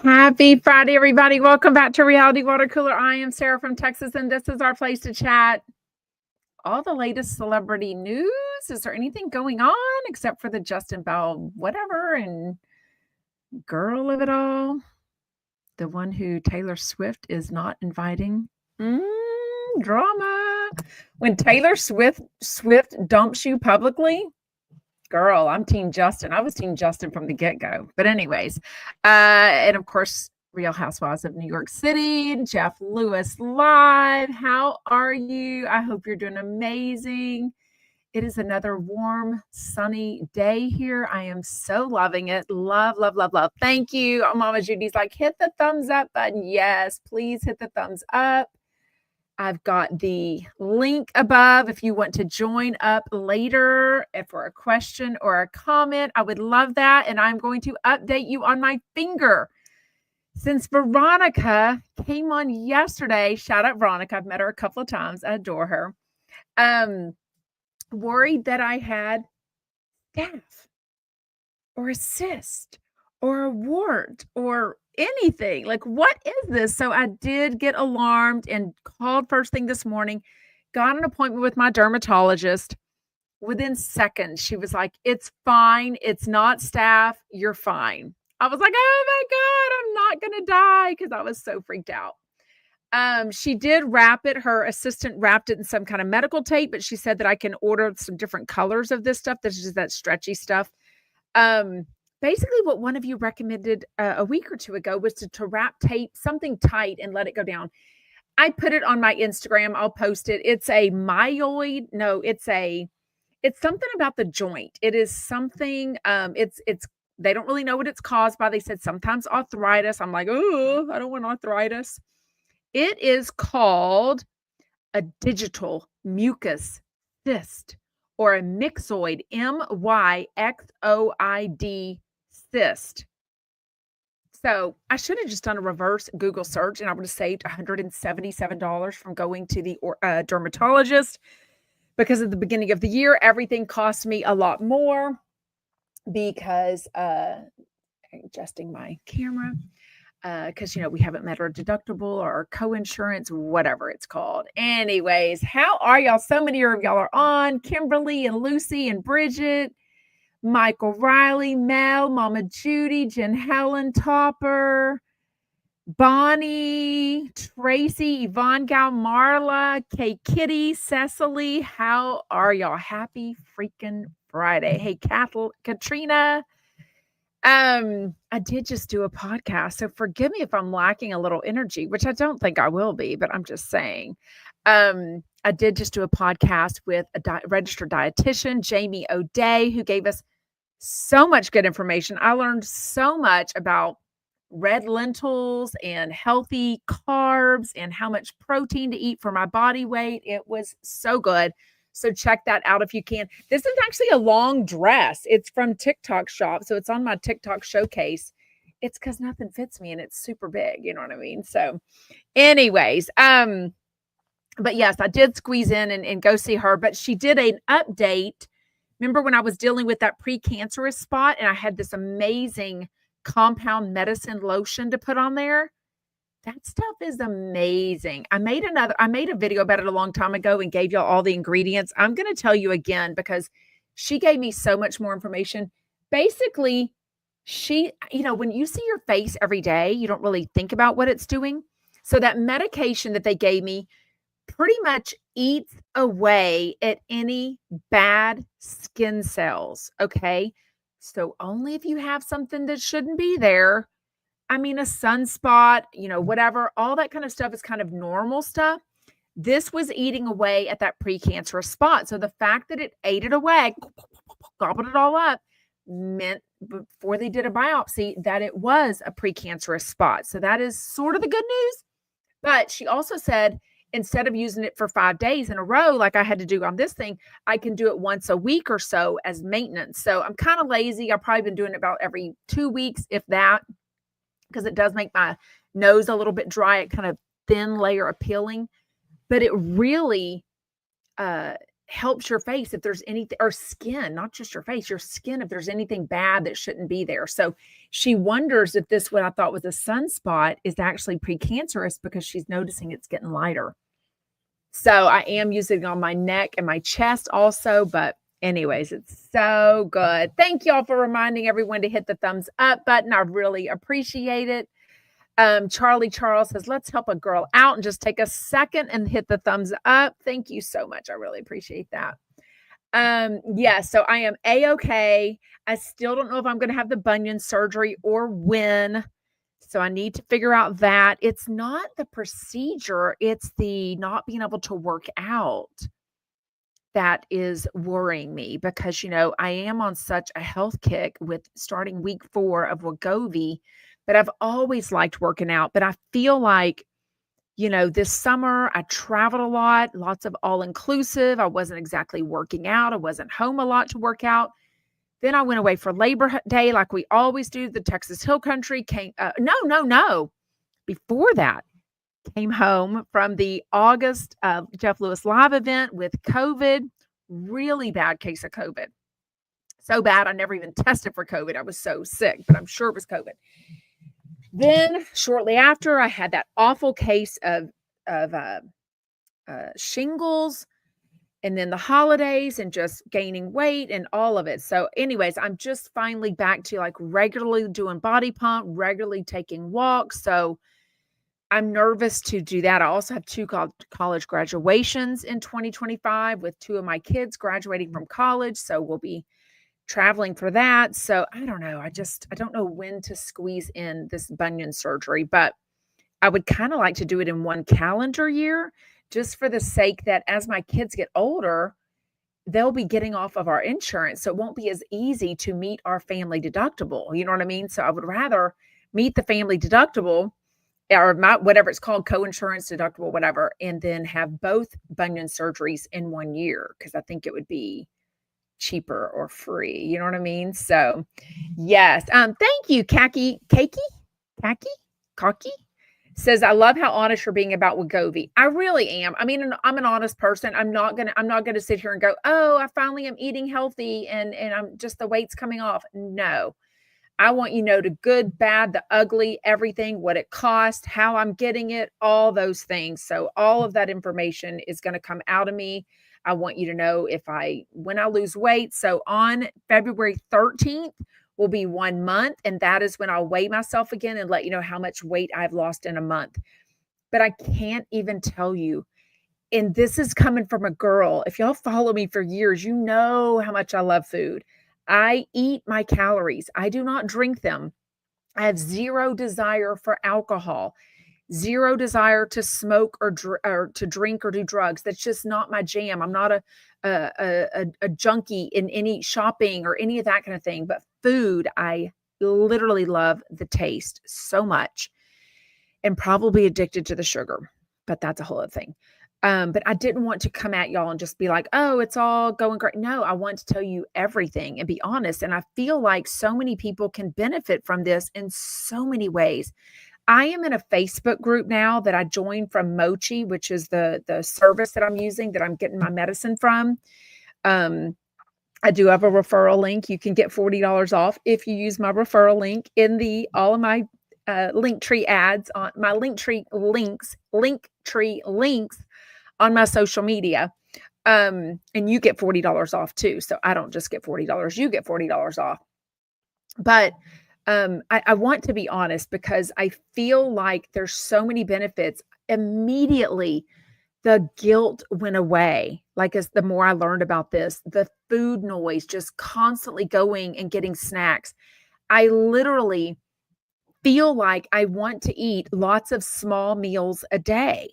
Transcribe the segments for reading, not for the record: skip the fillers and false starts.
Happy Friday, everybody. Welcome back to Reality Water Cooler. I am Sarah from Texas, and this is our place to chat all the latest celebrity news. Is there anything going on except for the Justin Bell whatever and girl of it all? The one who Taylor Swift is not inviting? Drama. When Taylor Swift dumps you publicly, girl, I'm Team Justin. I was Team Justin from the get-go. But anyways, and of course, Real Housewives of New York City, Jeff Lewis live. How are you? I hope you're doing amazing. It is another warm, sunny day here. I am so loving it. Love, love, love, love. Thank you. Mama Judy's like, hit the thumbs up button. Yes, please hit the thumbs up. I've got the link above if you want to join up later for a question or a comment. I would love that. And I'm going to update you on my finger. Since Veronica came on yesterday, shout out Veronica. I've met her a couple of times. I adore her. Worried that I had staph or a cyst or a wart or anything. Like, what is this? So I did get alarmed and called first thing this morning, got an appointment with my dermatologist. Within seconds, she was like, it's fine. It's not staph. You're fine. I was like, oh my God, I'm not going to die because I was so freaked out. She did wrap it. Her assistant wrapped it in some kind of medical tape, but she said that I can order some different colors of this stuff. This is just that stretchy stuff. Basically what one of you recommended a week or two ago was to wrap tape, something tight and let it go down. I put it on my Instagram. I'll post it. It's a myoid. No, it's something about the joint. It is something, they don't really know what it's caused by. They said sometimes arthritis. I'm like, oh, I don't want arthritis. It is called a digital mucus cyst or a myxoid, MYXOID cyst. So I should have just done a reverse Google search and I would have saved $177 from going to the dermatologist, because at the beginning of the year, everything cost me a lot more because adjusting my camera. Because, we haven't met our deductible or our co-insurance, whatever it's called. Anyways, how are y'all? So many of y'all are on. Kimberly and Lucy and Bridget, Michael Riley, Mel, Mama Judy, Jen Helen Topper, Bonnie, Tracy, Yvonne Gal, Marla, Kay Kitty, Cecily. How are y'all? Happy freaking Friday. Hey, Katrina. I did just do a podcast, so forgive me if I'm lacking a little energy, which I don't think I will be, but I'm just saying. I did just do a podcast with a registered dietitian, Jamie O'Day, who gave us so much good information. I learned so much about red lentils and healthy carbs and how much protein to eat for my body weight. It was so good. So check that out if you can. This is actually a long dress. It's from TikTok Shop. So it's on my TikTok showcase. It's because nothing fits me and it's super big. You know what I mean? So anyways, but yes, I did squeeze in and go see her, but she did an update. Remember when I was dealing with that precancerous spot and I had this amazing compound medicine lotion to put on there? That stuff is amazing. I made a video about it a long time ago and gave y'all all the ingredients. I'm going to tell you again because she gave me so much more information. Basically, when you see your face every day, you don't really think about what it's doing. So that medication that they gave me pretty much eats away at any bad skin cells. Okay. So only if you have something that shouldn't be there. I mean, a sunspot, whatever, all that kind of stuff is kind of normal stuff. This was eating away at that precancerous spot. So the fact that it ate it away, gobbled it all up, meant before they did a biopsy that it was a precancerous spot. So that is sort of the good news. But she also said, instead of using it for 5 days in a row, like I had to do on this thing, I can do it once a week or so as maintenance. So I'm kind of lazy. I've probably been doing it about every 2 weeks, if that, because it does make my nose a little bit dry. It kind of thin layer of peeling, but it really helps your face if there's anything, or skin, not just your face, your skin, if there's anything bad that shouldn't be there. So she wonders if this, what I thought was a sunspot, is actually precancerous because she's noticing it's getting lighter. So I am using it on my neck and my chest also, but anyways, it's so good. Thank y'all for reminding everyone to hit the thumbs up button. I really appreciate it. Charlie Charles says, let's help a girl out and just take a second and hit the thumbs up. Thank you so much. I really appreciate that. Yeah, so I am A-okay. I still don't know if I'm going to have the bunion surgery or when. So I need to figure out that. It's not the procedure, it's the not being able to work out that is worrying me, because, I am on such a health kick with starting week 4 of Wegovy, but I've always liked working out. But I feel like, this summer I traveled a lot, lots of all-inclusive. I wasn't exactly working out. I wasn't home a lot to work out. Then I went away for Labor Day like we always do, the Texas Hill Country. No. Before that, came home from the August Jeff Lewis Live event with COVID, really bad case of COVID. So bad, I never even tested for COVID. I was so sick, but I'm sure it was COVID. Then shortly after, I had that awful case of shingles, and then the holidays and just gaining weight and all of it. So anyways, I'm just finally back to like regularly doing body pump, regularly taking walks. So I'm nervous to do that. I also have 2 college graduations in 2025 with 2 of my kids graduating from college. So we'll be traveling for that. So I don't know. I don't know when to squeeze in this bunion surgery, but I would kind of like to do it in 1 calendar year, just for the sake that as my kids get older, they'll be getting off of our insurance. So it won't be as easy to meet our family deductible. You know what I mean? So I would rather meet the family deductible, or whatever it's called, co-insurance deductible, whatever, and then have both bunion surgeries in 1 year, because I think it would be cheaper or free. You know what I mean? So yes. Thank you, Kaki says, I love how honest you're being about Wegovy. I really am. I mean, I'm an honest person. I'm not gonna sit here and go, oh, I finally am eating healthy and I'm just, the weight's coming off. No. I want the good, bad, the ugly, everything, what it costs, how I'm getting it, all those things. So all of that information is going to come out of me. I want you to know when I lose weight. So on February 13th will be 1 month. And that is when I'll weigh myself again and let you know how much weight I've lost in a month. But I can't even tell you. And this is coming from a girl. If y'all follow me for years, you know how much I love food. I eat my calories. I do not drink them. I have zero desire for alcohol, zero desire to smoke or to drink or do drugs. That's just not my jam. I'm not a junkie in any shopping or any of that kind of thing. But food, I literally love the taste so much, and probably addicted to the sugar. But that's a whole other thing. But I didn't want to come at y'all and just be like, oh, it's all going great. No, I want to tell you everything and be honest. And I feel like so many people can benefit from this in so many ways. I am in a Facebook group now that I joined from Mochi, which is the service that I'm using, that I'm getting my medicine from. I do have a referral link. You can get $40 off if you use my referral link in all of my Linktree ads, on my Linktree links on my social media. And you get $40 off too. So I don't just get $40, you get $40 off. But I want to be honest, because I feel like there's so many benefits. Immediately, the guilt went away. Like, as the more I learned about this, the food noise, just constantly going and getting snacks. I literally feel like I want to eat lots of small meals a day.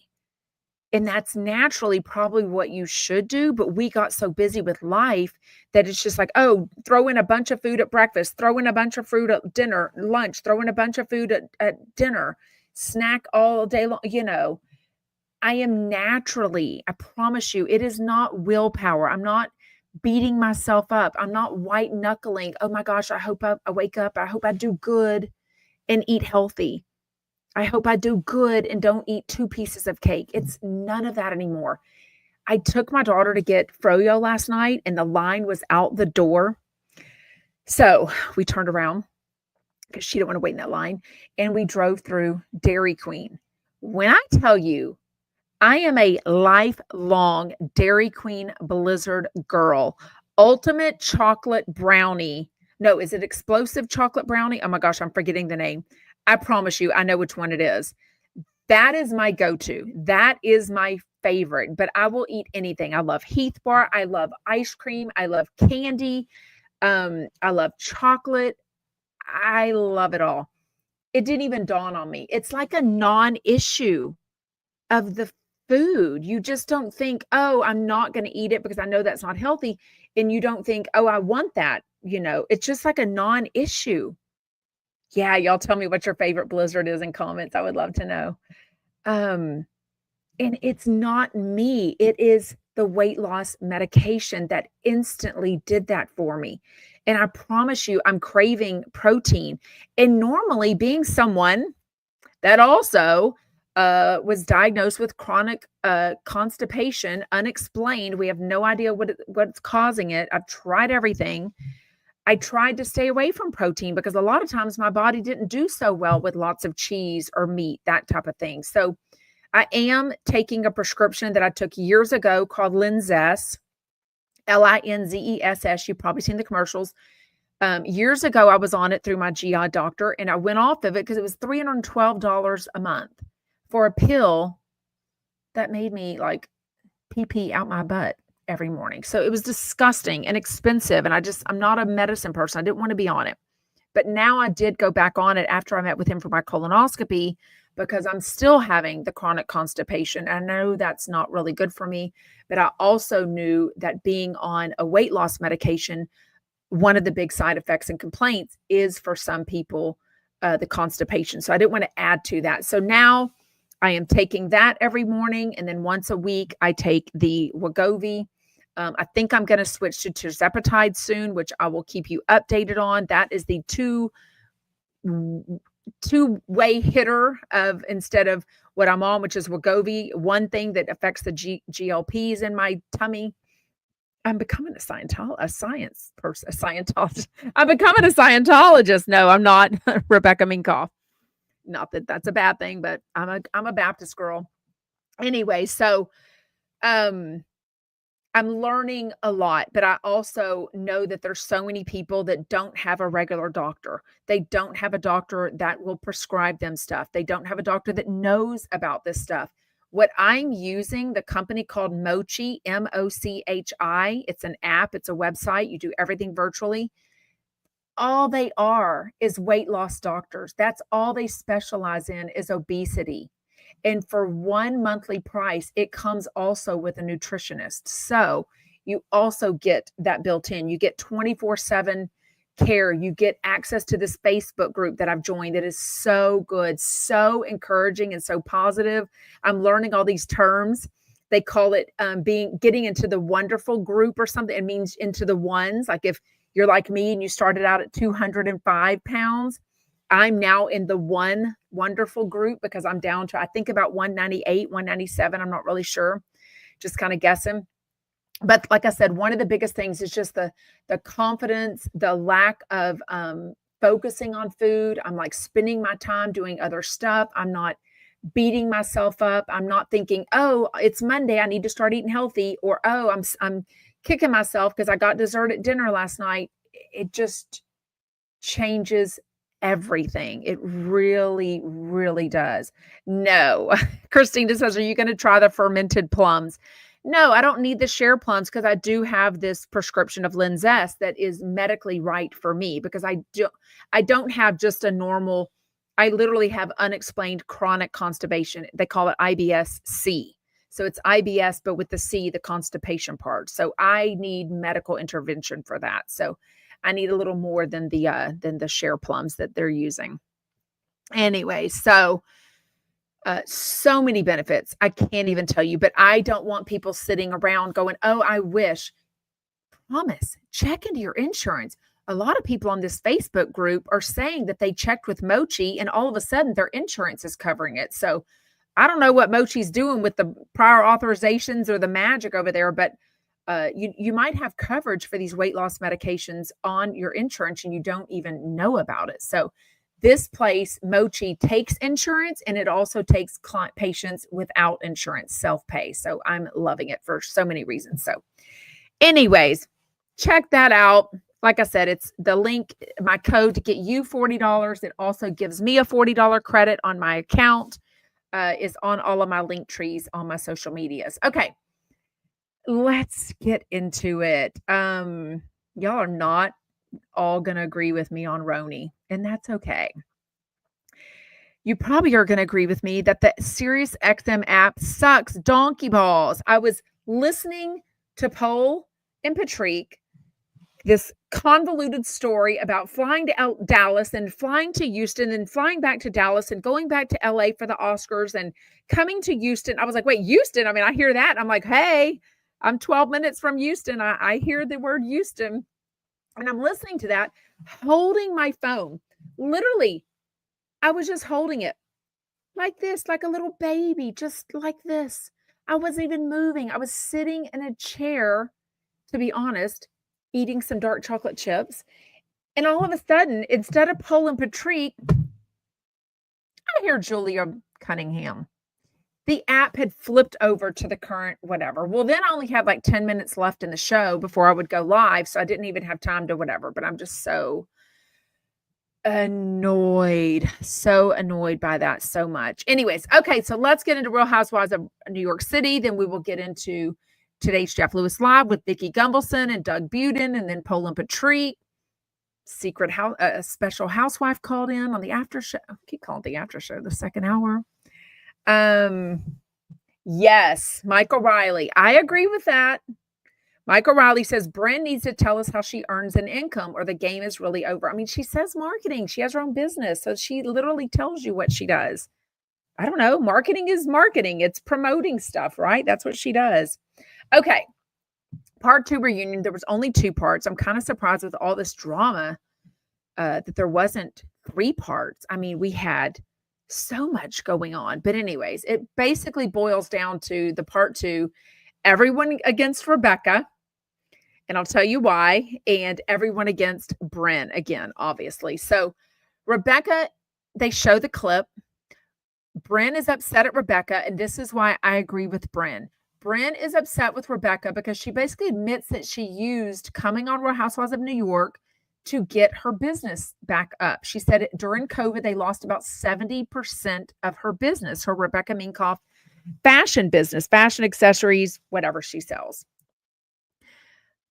And that's naturally probably what you should do. But we got so busy with life that it's just like, oh, throw in a bunch of food at breakfast, throw in a bunch of fruit at dinner, lunch, throw in a bunch of food at dinner, snack all day long. I am naturally, I promise you, it is not willpower. I'm not beating myself up. I'm not white knuckling. Oh my gosh, I hope I wake up. I hope I do good and eat healthy. I hope I do good and don't eat 2 pieces of cake. It's none of that anymore. I took my daughter to get froyo last night and the line was out the door. So we turned around because she didn't want to wait in that line, and we drove through Dairy Queen. When I tell you, I am a lifelong Dairy Queen Blizzard girl. Ultimate chocolate brownie. No, is it explosive chocolate brownie? Oh my gosh, I'm forgetting the name. I promise you, I know which one it is. That is my go-to. That is my favorite, but I will eat anything. I love Heath bar. I love ice cream. I love candy. I love chocolate. I love it all. It didn't even dawn on me. It's like a non-issue of the food. You just don't think, oh, I'm not going to eat it because I know that's not healthy. And you don't think, oh, I want that. It's just like a non-issue. Yeah, y'all tell me what your favorite Blizzard is in comments. I would love to know. And it's not me. It is the weight loss medication that instantly did that for me. And I promise you, I'm craving protein. And normally, being someone that also was diagnosed with chronic constipation, unexplained. We have no idea what's causing it. I've tried everything. I tried to stay away from protein because a lot of times my body didn't do so well with lots of cheese or meat, that type of thing. So I am taking a prescription that I took years ago called Linzess, Linzess. You've probably seen the commercials. Years ago, I was on it through my GI doctor, and I went off of it because it was $312 a month for a pill that made me like pee out my butt every morning. So it was disgusting and expensive. And I'm not a medicine person. I didn't want to be on it. But now I did go back on it after I met with him for my colonoscopy because I'm still having the chronic constipation. I know that's not really good for me, but I also knew that being on a weight loss medication, one of the big side effects and complaints is for some people, the constipation. So I didn't want to add to that. So now I am taking that every morning. And then once a week, I take the Wegovy. I think I'm going to switch to tirzepatide soon, which I will keep you updated on. That is the two-way hitter of instead of what I'm on, which is Wegovy, one thing that affects the GLPs in my tummy. I'm becoming a science person, a Scientologist. I'm becoming a Scientologist. No, I'm not. Rebecca Minkoff. Not that that's a bad thing, but I'm a Baptist girl. Anyway, so I'm learning a lot, but I also know that there's so many people that don't have a regular doctor. They don't have a doctor that will prescribe them stuff. They don't have a doctor that knows about this stuff. What I'm using, the company called Mochi, Mochi. It's an app. It's a website. You do everything virtually. All they are is weight loss doctors. That's all they specialize in is obesity. And for one monthly price, it comes also with a nutritionist. So you also get that built in. You get 24/7 care. You get access to this Facebook group that I've joined that is so good, so encouraging, and so positive. I'm learning all these terms. They call it getting into the wonderful group or something. It means into the ones. Like if you're like me and you started out at 205 pounds, I'm now in the one wonderful group because I'm down to, I think, about 198, 197. I'm not really sure, just kind of guessing. But like I said, one of the biggest things is just the confidence, the lack of focusing on food. I'm like spending my time doing other stuff. I'm not beating myself up. I'm not thinking, oh, it's Monday, I need to start eating healthy, or oh, I'm kicking myself because I got dessert at dinner last night. It just changes everything. It really, really does. No. Christine says, are you going to try the fermented plums? No, I don't need the share plums because I do have this prescription of Linzess that is medically right for me because I don't have just a normal, I literally have unexplained chronic constipation. They call it IBS-C. So it's IBS, but with the C, the constipation part. So I need medical intervention for that. So I need a little more than the share plums that they're using. Anyway, so many benefits. I can't even tell you, but I don't want people sitting around going, oh, I wish. Promise, check into your insurance. A lot of people on this Facebook group are saying that they checked with Mochi and all of a sudden their insurance is covering it. So I don't know what Mochi's doing with the prior authorizations or the magic over there, but you might have coverage for these weight loss medications on your insurance and you don't even know about it. So this place, Mochi, takes insurance, and it also takes patients without insurance, self-pay. So I'm loving it for so many reasons. So anyways, check that out. Like I said, it's the link, my code to get you $40. It also gives me a $40 credit on my account. Is on all of my link trees on my social medias. Okay, let's get into it. Y'all are not all gonna agree with me on RHONY, and that's okay. You probably are gonna agree with me that the Sirius XM app sucks donkey balls. I was listening to Paul and Patrick, this convoluted story about flying to Dallas and flying to Houston and flying back to Dallas and going back to LA for the Oscars and coming to Houston. I was like, wait, Houston? I mean, I hear that. I'm like, hey, I'm 12 minutes from Houston. I hear the word Houston. And I'm listening to that, holding my phone. Literally, I was just holding it like this, like a little baby, just like this. I wasn't even moving. I was sitting in a chair, to be honest, eating some dark chocolate chips. And all of a sudden, instead of Paul and Patrick, I hear Julia Cunningham. The app had flipped over to the current whatever. Well, then I only had like 10 minutes left in the show before I would go live. So I didn't even have time to whatever, but I'm just so annoyed by that so much. Anyways, okay, so let's get into Real Housewives of New York City. Then we will get into today's Jeff Lewis Live with Vicki Gunvalson and Doug Buden, and then Paul and Patrick. Secret house, a special housewife called in on the after show. I keep calling it the after show, the second hour. Yes, Michael Riley. I agree with that. Michael Riley says Brynn needs to tell us how she earns an income or the game is really over. I mean, she says marketing. She has her own business. So she literally tells you what she does. I don't know. Marketing is marketing. It's promoting stuff, right? That's what she does. Okay. Part 2 reunion. There was only 2 parts. I'm kind of surprised with all this drama that there wasn't 3 parts. I mean, we had so much going on. But anyways, it basically boils down to the part 2, everyone against Rebecca. And I'll tell you why. And everyone against Brynn again, obviously. So Rebecca, they show the clip. Brynn is upset at Rebecca. And this is why I agree with Brynn. Brynn is upset with Rebecca because she basically admits that she used coming on Real Housewives of New York to get her business back up. She said during COVID, they lost about 70% of her business, her Rebecca Minkoff fashion business, fashion accessories, whatever she sells.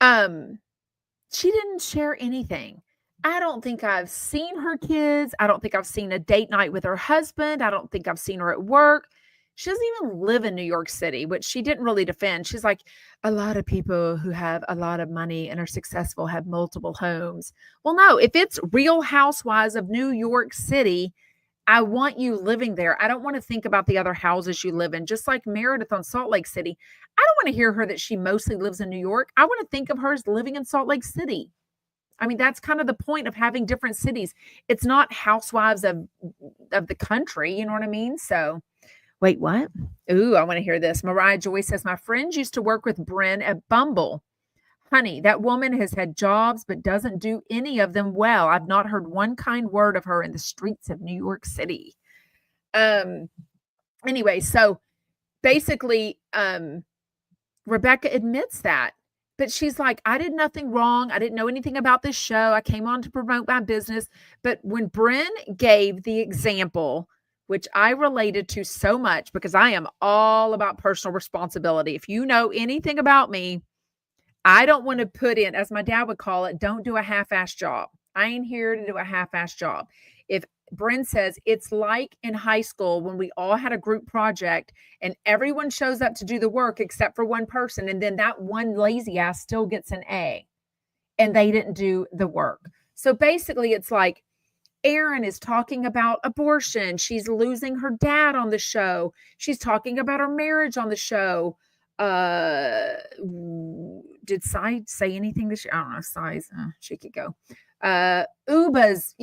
She didn't share anything. I don't think I've seen her kids. I don't think I've seen a date night with her husband. I don't think I've seen her at work. She doesn't even live in New York City, which she didn't really defend. She's like, a lot of people who have a lot of money and are successful have multiple homes. Well, no, if it's Real Housewives of New York City, I want you living there. I don't want to think about the other houses you live in. Just like Meredith on Salt Lake City. I don't want to hear her that she mostly lives in New York. I want to think of her as living in Salt Lake City. I mean, that's kind of the point of having different cities. It's not housewives of the country. You know what I mean? So, wait, what? Ooh, I want to hear this. Mariah Joy says, my friends used to work with Brynn at Bumble. Honey, that woman has had jobs, but doesn't do any of them well. I've not heard one kind word of her in the streets of New York City. Anyway, so basically, Rebecca admits that. But she's like, I did nothing wrong. I didn't know anything about this show. I came on to promote my business. But when Brynn gave the example, which I related to so much because I am all about personal responsibility. If you know anything about me, I don't want to put in, as my dad would call it, don't do a half-ass job. I ain't here to do a half-ass job. If Brynn says it's like in high school when we all had a group project and everyone shows up to do the work except for one person. And then that one lazy ass still gets an A and they didn't do the work. So basically it's like Erin is talking about abortion. She's losing her dad on the show. She's talking about her marriage on the show. Did Sai say anything this year? I don't know. Sai's, she could go. Ubah's,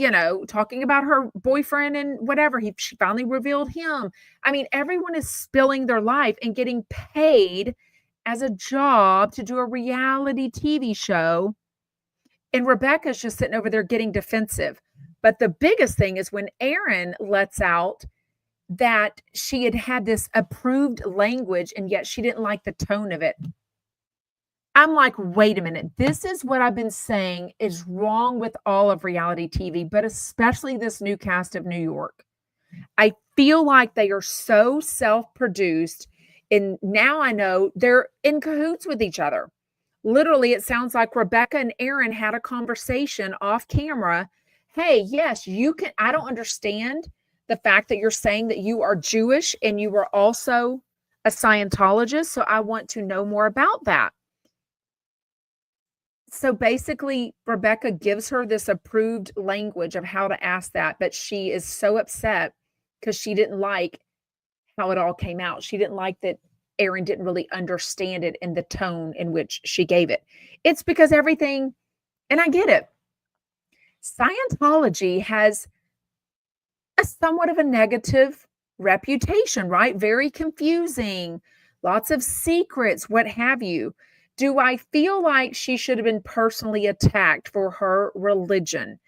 talking about her boyfriend and whatever. She finally revealed him. I mean, everyone is spilling their life and getting paid as a job to do a reality TV show. And Rebecca's just sitting over there getting defensive. But the biggest thing is when Erin lets out that she had this approved language and yet she didn't like the tone of it. I'm like, wait a minute. This is what I've been saying is wrong with all of reality TV, but especially this new cast of New York. I feel like they are so self-produced, and now I know they're in cahoots with each other. Literally, it sounds like Rebecca and Erin had a conversation off camera. Hey, yes, you can. I don't understand the fact that you're saying that you are Jewish and you were also a Scientologist. So I want to know more about that. So basically, Rebecca gives her this approved language of how to ask that, but she is so upset because she didn't like how it all came out. She didn't like that Erin didn't really understand it in the tone in which she gave it. It's because everything, and I get it, Scientology has a somewhat of a negative reputation, right? Very confusing, lots of secrets, what have you. Do I feel like she should have been personally attacked for her religion?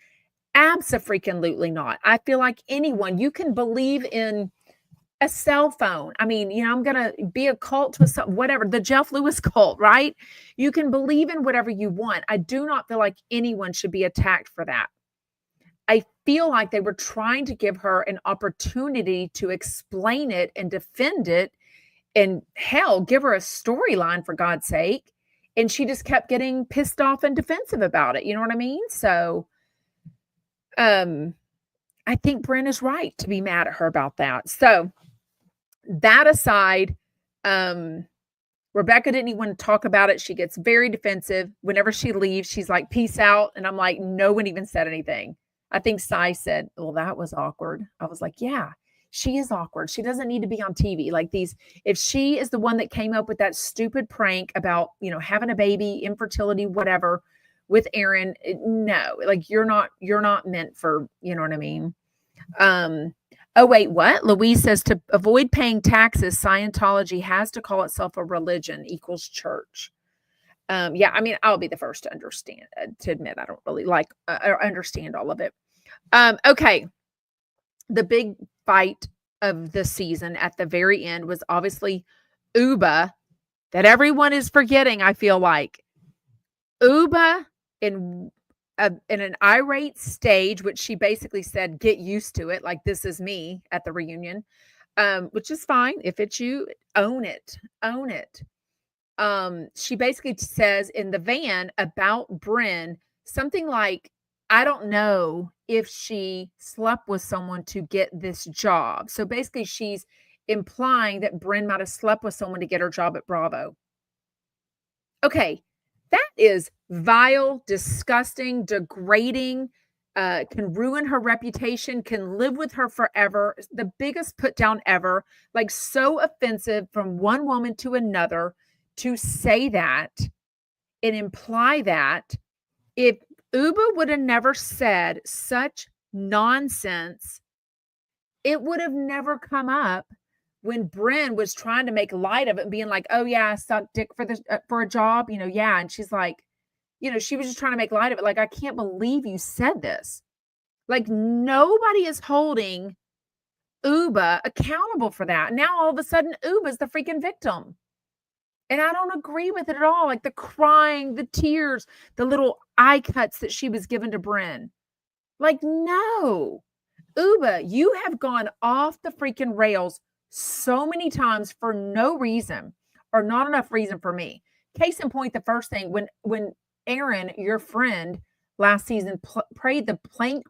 Abso-freaking-lutely not. I feel like anyone, you can believe in a cell phone. I mean, I'm going to be a cult with whatever, the Jeff Lewis cult, right? You can believe in whatever you want. I do not feel like anyone should be attacked for that. I feel like they were trying to give her an opportunity to explain it and defend it and hell, give her a storyline for God's sake. And she just kept getting pissed off and defensive about it. You know what I mean? So, I think Brynn is right to be mad at her about that. So that aside, Rebecca didn't even want to talk about it. She gets very defensive. Whenever she leaves, she's like, peace out. And I'm like, no one even said anything. I think Sai said, well, that was awkward. I was like, yeah, she is awkward. She doesn't need to be on TV like these. If she is the one that came up with that stupid prank about, having a baby, infertility, whatever, with Erin, no, like you're not meant for, you know what I mean? Oh, wait, what? Louise says to avoid paying taxes, Scientology has to call itself a religion equals church. Yeah, I mean, I'll be the first to admit I don't really like or understand all of it. Okay. The big fight of the season at the very end was obviously Ubah, that everyone is forgetting, I feel like. Ubah in an irate stage, which she basically said, get used to it, like this is me at the reunion, which is fine. If it's you, own it. Own it. She basically says in the van about Brynn something like, I don't know if she slept with someone to get this job. So basically she's implying that Brynn might have slept with someone to get her job at Bravo. Okay, that is vile, disgusting, degrading, can ruin her reputation, can live with her forever. The biggest put down ever, like so offensive from one woman to another to say that and imply that. If Ubah would have never said such nonsense, it would have never come up when Brynn was trying to make light of it and being like, oh yeah, I sucked dick for a job, yeah. And she's like, she was just trying to make light of it. Like, I can't believe you said this. Like, nobody is holding Ubah accountable for that. Now all of a sudden Ubah's the freaking victim. And I don't agree with it at all. Like the crying, the tears, the little eye cuts that she was given to Brynn. Like, no. Ubah, you have gone off the freaking rails so many times for no reason or not enough reason for me. Case in point, the first thing, when Erin, your friend, last season played the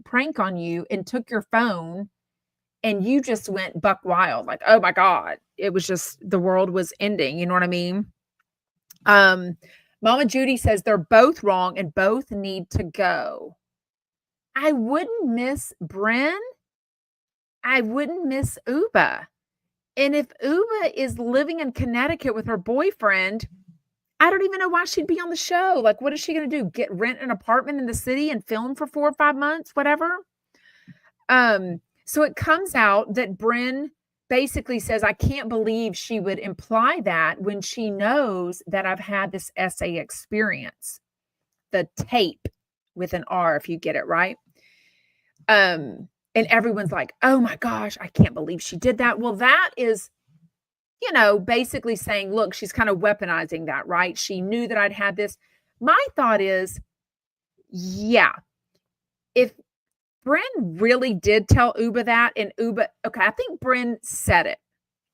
prank on you and took your phone and you just went buck wild. Like, oh my God, it was just, the world was ending. You know what I mean? Mama Judy says they're both wrong and both need to go. I wouldn't miss Brynn. I wouldn't miss Ubah. And if Ubah is living in Connecticut with her boyfriend, I don't even know why she'd be on the show. Like, what is she gonna do? Rent an apartment in the city and film for 4 or 5 months, whatever? So it comes out that Brynn basically says, "I can't believe she would imply that when she knows that I've had this SA experience." The tape with an R, if you get it right. And everyone's like, "Oh my gosh, I can't believe she did that." Well, that is, basically saying, look, she's kind of weaponizing that, right? She knew that I'd had this. My thought is, yeah, if Brynn really did tell Ubah that, and Ubah, okay, I think Brynn said it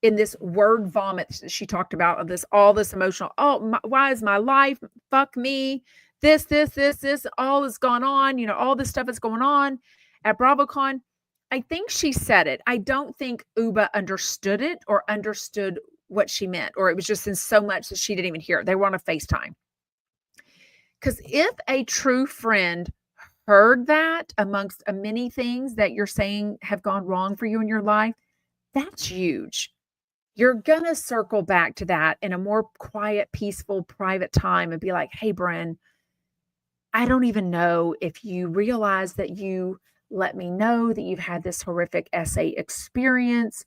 in this word vomit that she talked about of this, all this emotional, why is my life, fuck me, this, all has gone on, all this stuff is going on at BravoCon. I think she said it. I don't think Ubah understood it or understood what she meant, or it was just in so much that she didn't even hear it. They were on a FaceTime. Because if a true friend heard that amongst many things that you're saying have gone wrong for you in your life, that's huge. You're going to circle back to that in a more quiet, peaceful, private time and be like, "Hey, Brynn, I don't even know if you realize that you let me know that you've had this horrific SA experience.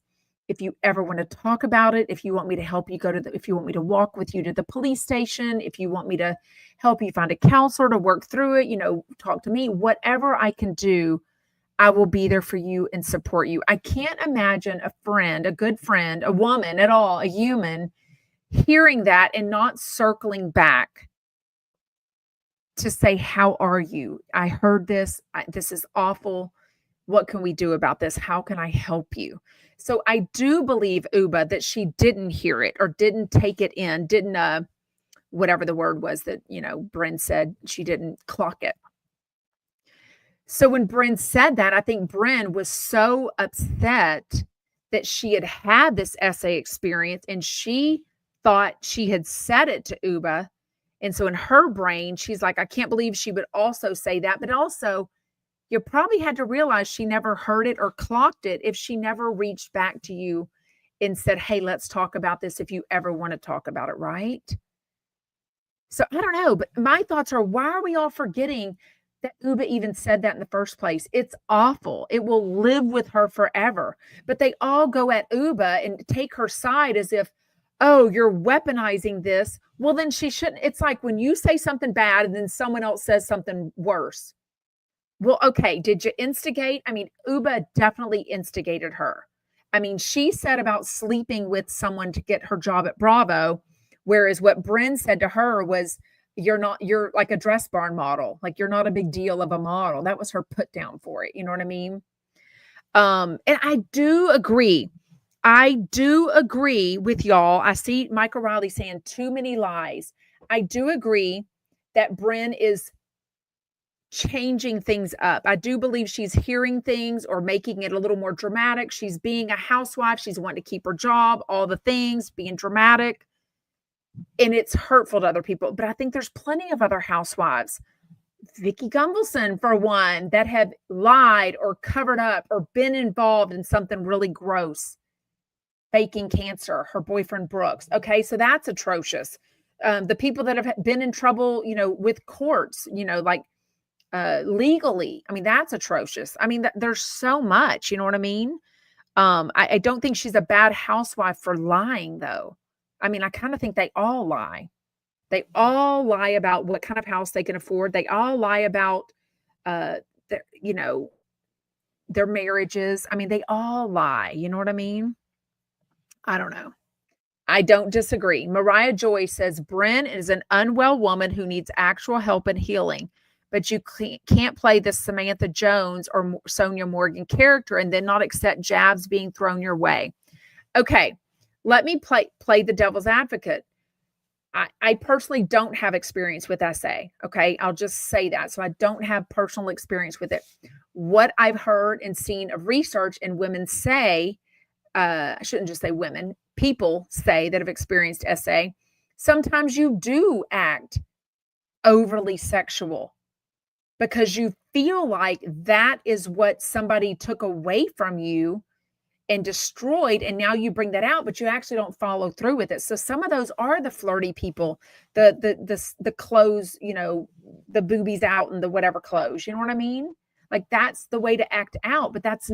If you ever want to talk about it, if you want me to help you if you want me to walk with you to the police station, if you want me to help you find a counselor to work through it, talk to me, whatever I can do, I will be there for you and support you." I can't imagine a friend, a good friend, a woman at all, a human, hearing that and not circling back to say, "How are you? I heard this. This is awful. What can we do about this? How can I help you?" So I do believe, Ubah, that she didn't hear it or didn't take it in, didn't, whatever the word was that, Brynn said, she didn't clock it. So when Brynn said that, I think Brynn was so upset that she had had this SA experience and she thought she had said it to Ubah. And so in her brain, she's like, "I can't believe she would also say that." But also, you probably had to realize she never heard it or clocked it if she never reached back to you and said, "Hey, let's talk about this if you ever want to talk about it," right? So I don't know, but my thoughts are, why are we all forgetting that Ubah even said that in the first place? It's awful. It will live with her forever. But they all go at Ubah and take her side as if, "Oh, you're weaponizing this." Well, then she shouldn't. It's like when you say something bad and then someone else says something worse. Well, okay, did you instigate? I mean, Ubah definitely instigated her. I mean, she said about sleeping with someone to get her job at Bravo, whereas what Brynn said to her was, you're like a dress barn model. Like, you're not a big deal of a model. That was her put down for it. You know what I mean? And I do agree. I do agree with y'all. I see Michael Riley saying too many lies. I do agree that Brynn is changing things up. I do believe she's hearing things or making it a little more dramatic. She's being a housewife. She's wanting to keep her job, all the things, being dramatic. And it's hurtful to other people. But I think there's plenty of other housewives, Vicki Gunvalson, for one, that have lied or covered up or been involved in something really gross, faking cancer, her boyfriend Brooks. Okay, so that's atrocious. The people that have been in trouble, with courts, like legally. I mean, that's atrocious. I mean, there's so much, you know what I mean? I don't think she's a bad housewife for lying, though. I mean, I kind of think they all lie. They all lie about what kind of house they can afford. They all lie about, uh, their, their marriages. I mean, they all lie. You know what I mean? I don't know. I don't disagree. Mariah Joy says Brynn is an unwell woman who needs actual help and healing, but you can't play the Samantha Jones or Sonia Morgan character and then not accept jabs being thrown your way. Okay, let me play the devil's advocate. I personally don't have experience with SA. Okay, I'll just say that. So I don't have personal experience with it. What I've heard and seen of research and women say, I shouldn't just say women, people say that have experienced SA, sometimes you do act overly sexual because you feel like that is what somebody took away from you and destroyed, and now you bring that out, but you actually don't follow through with it. So some of those are the flirty people, the clothes, the boobies out and the whatever clothes, you know what I mean? Like that's the way to act out, but that's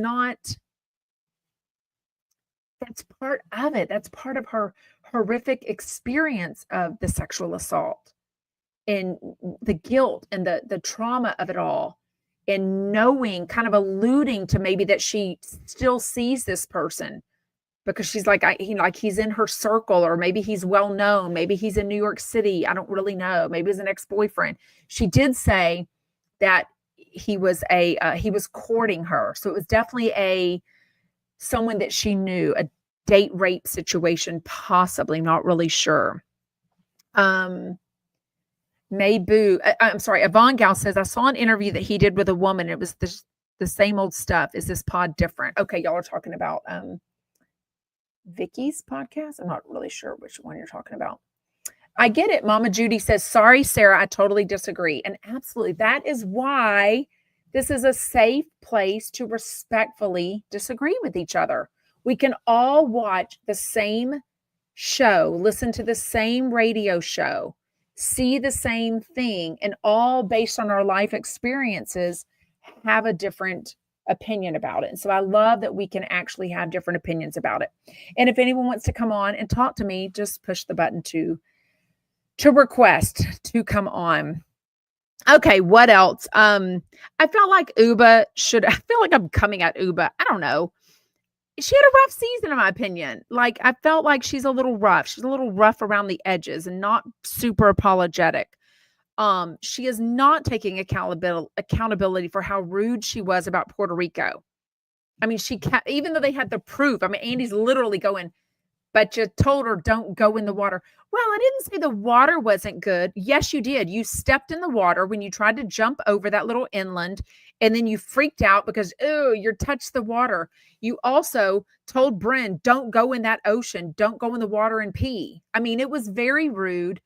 part of it. That's part of her horrific experience of the sexual assault and the guilt and the trauma of it all, and knowing, kind of alluding to maybe that she still sees this person because she's like, he's in her circle, or maybe he's well known, maybe he's in New York City. I don't really know. Maybe he's an ex-boyfriend. She did say that he was courting her, so it was definitely someone that she knew, a date rape situation, possibly, not really sure. I'm sorry, Yvonne Gal says, I saw an interview that he did with a woman. It was the same old stuff. Is this pod different? Okay, y'all are talking about Vicki's podcast. I'm not really sure which one you're talking about. I get it. Mama Judy says, sorry, Sarah, I totally disagree. And absolutely, that is why this is a safe place to respectfully disagree with each other. We can all watch the same show, listen to the same radio show, see the same thing, and all based on our life experiences have a different opinion about it. And so I love that we can actually have different opinions about it. And if anyone wants to come on and talk to me, just push the button to request to come on. Okay, what else? I felt like Ubah I feel like I'm coming at Ubah. I don't know. She had a rough season, in my opinion. Like, I felt like she's a little rough. She's a little rough around the edges and not super apologetic. She is not taking accountability for how rude she was about Puerto Rico. I mean, even though they had the proof. I mean, Andy's literally going, but you told her don't go in the water. Well, I didn't say the water wasn't good. Yes, you did. You stepped in the water when you tried to jump over that little inland, and then you freaked out because, you touched the water. You also told Brynn, don't go in that ocean. Don't go in the water and pee. I mean, it was very rude.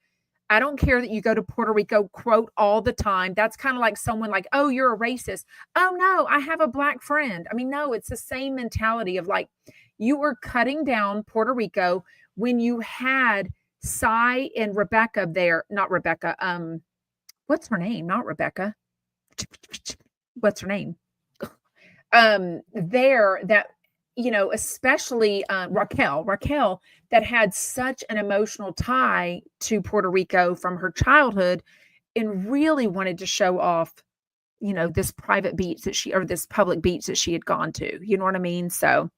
I don't care that you go to Puerto Rico, quote, all the time. That's kind of like someone like, oh, you're a racist. Oh, no, I have a black friend. I mean, no, it's the same mentality of like, you were cutting down Puerto Rico when you had Cy and Rebecca there. Not Rebecca. What's her name? Not Rebecca. What's her name? There that, especially Raquel, that had such an emotional tie to Puerto Rico from her childhood and really wanted to show off, this private beach this public beach that she had gone to. You know what I mean? So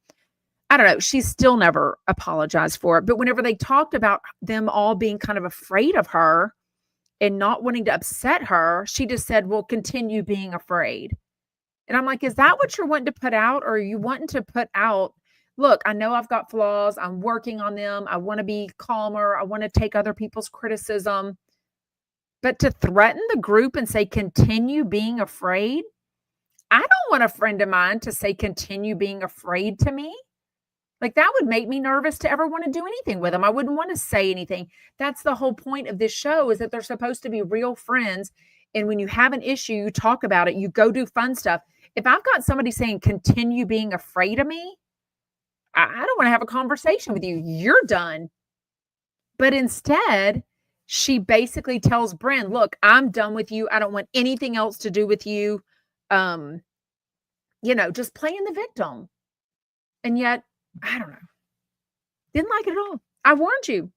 I don't know. She's still never apologized for it. But whenever they talked about them all being kind of afraid of her and not wanting to upset her, she just said, well, continue being afraid. And I'm like, is that what you're wanting to put out? Or are you wanting to put out, look, I know I've got flaws. I'm working on them. I want to be calmer. I want to take other people's criticism. But to threaten the group and say, continue being afraid. I don't want a friend of mine to say, continue being afraid to me. Like, that would make me nervous to ever want to do anything with them. I wouldn't want to say anything. That's the whole point of this show, is that they're supposed to be real friends. And when you have an issue, you talk about it, you go do fun stuff. If I've got somebody saying, continue being afraid of me, I don't want to have a conversation with you. You're done. But instead, she basically tells Brynn, look, I'm done with you. I don't want anything else to do with you. Just playing the victim. And yet, I don't know. Didn't like it at all. I warned you.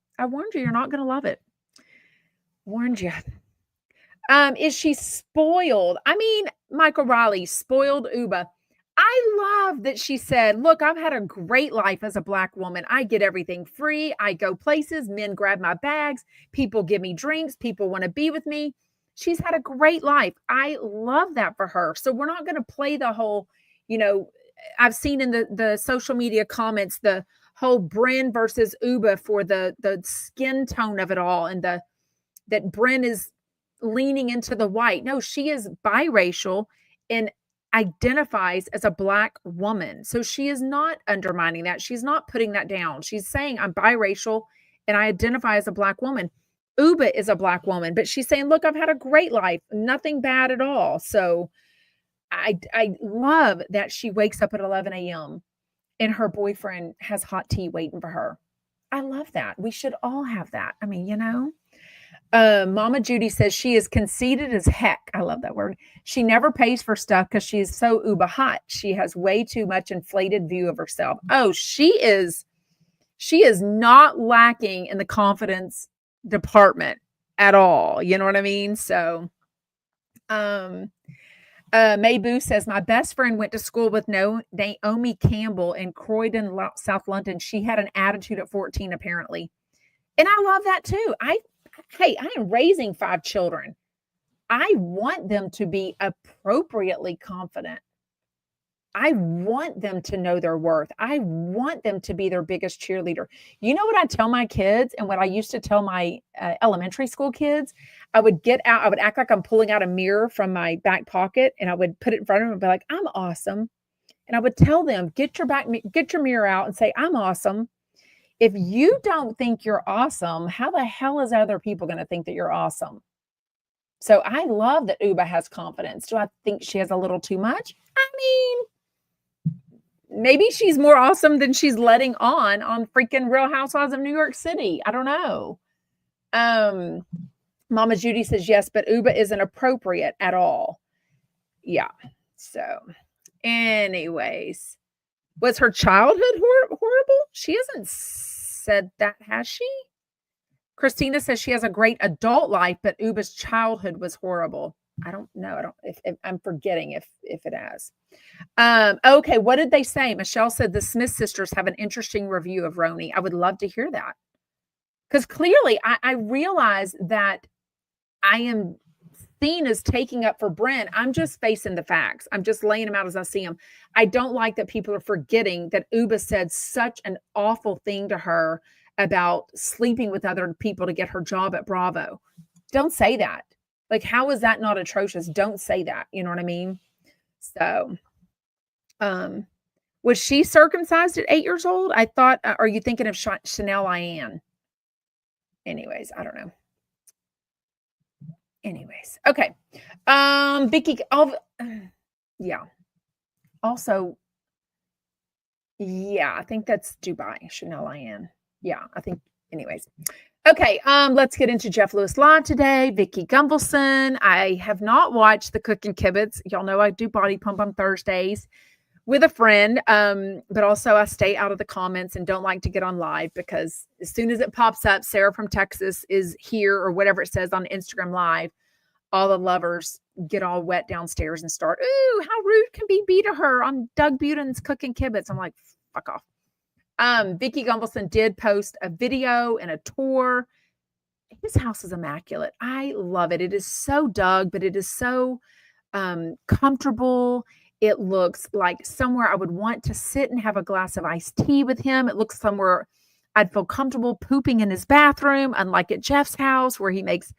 You're not going to love it. Warned you. Is she spoiled? I mean, Michael Riley spoiled Ubah. I love that she said, look, I've had a great life as a Black woman. I get everything free. I go places. Men grab my bags. People give me drinks. People want to be with me. She's had a great life. I love that for her. So we're not going to play the whole, I've seen in the social media comments, the whole Brynn versus Ubah for the skin tone of it all, and that Brynn is leaning into the white. No, she is biracial and identifies as a Black woman. So she is not undermining that. She's not putting that down. She's saying, I'm biracial and I identify as a Black woman. Ubah is a Black woman, but she's saying, look, I've had a great life. Nothing bad at all. So I love that she wakes up at 11 a.m. and her boyfriend has hot tea waiting for her. I love that. We should all have that. I mean, Mama Judy says she is conceited as heck. I love that word. She never pays for stuff because she is so Ubah hot. She has way too much inflated view of herself. Oh, she is not lacking in the confidence department at all. You know what I mean? So, May Boo says, my best friend went to school with Naomi Campbell in Croydon, South London. She had an attitude at 14, apparently. And I love that too. I am raising 5 children. I want them to be appropriately confident. I want them to know their worth. I want them to be their biggest cheerleader. You know what I tell my kids and what I used to tell my elementary school kids? I would get out, I would act like I'm pulling out a mirror from my back pocket and I would put it in front of them and be like, I'm awesome. And I would tell them, get your mirror out and say, I'm awesome. If you don't think you're awesome, how the hell is other people going to think that you're awesome? So I love that Ubah has confidence. Do I think she has a little too much? I mean, maybe she's more awesome than she's letting on freaking Real Housewives of New York City. I don't know. Mama Judy says yes, but Ubah isn't appropriate at all. Yeah. So anyways, was her childhood horrible? She hasn't said that, has she? Christina says she has a great adult life, but Ubah's childhood was horrible. I don't know. If I'm forgetting if it has. Okay, what did they say? Michelle said the Smith sisters have an interesting review of RHONY. I would love to hear that. Because clearly I realize that I am seen as taking up for Brynn. I'm just facing the facts. I'm just laying them out as I see them. I don't like that people are forgetting that Ubah said such an awful thing to her about sleeping with other people to get her job at Bravo. Don't say that. Like, how is that not atrocious? Don't say that. You know what I mean? So, was she circumcised at 8 years old? I thought, are you thinking of Chanel Ian? Anyways, I don't know. Anyways, okay. Vicki, yeah. Also, yeah, I think that's Dubai, Chanel Ian. Yeah, I think, anyways. Okay, let's get into Jeff Lewis Live today. Vicki Gunvalson. I have not watched the Cooking Kibitz. Y'all know I do Body Pump on Thursdays with a friend, but also I stay out of the comments and don't like to get on live because as soon as it pops up, Sarah from Texas is here or whatever it says on Instagram Live, all the lovers get all wet downstairs and start, ooh, how rude can be to her on Doug Buden's Cooking Kibitz. I'm like, fuck off. Vicki Gunvalson did post a video and a tour. His house is immaculate. I love it. It is so Doug, but it is so comfortable. It looks like somewhere I would want to sit and have a glass of iced tea with him. It looks somewhere I'd feel comfortable pooping in his bathroom, unlike at Jeff's house where he makes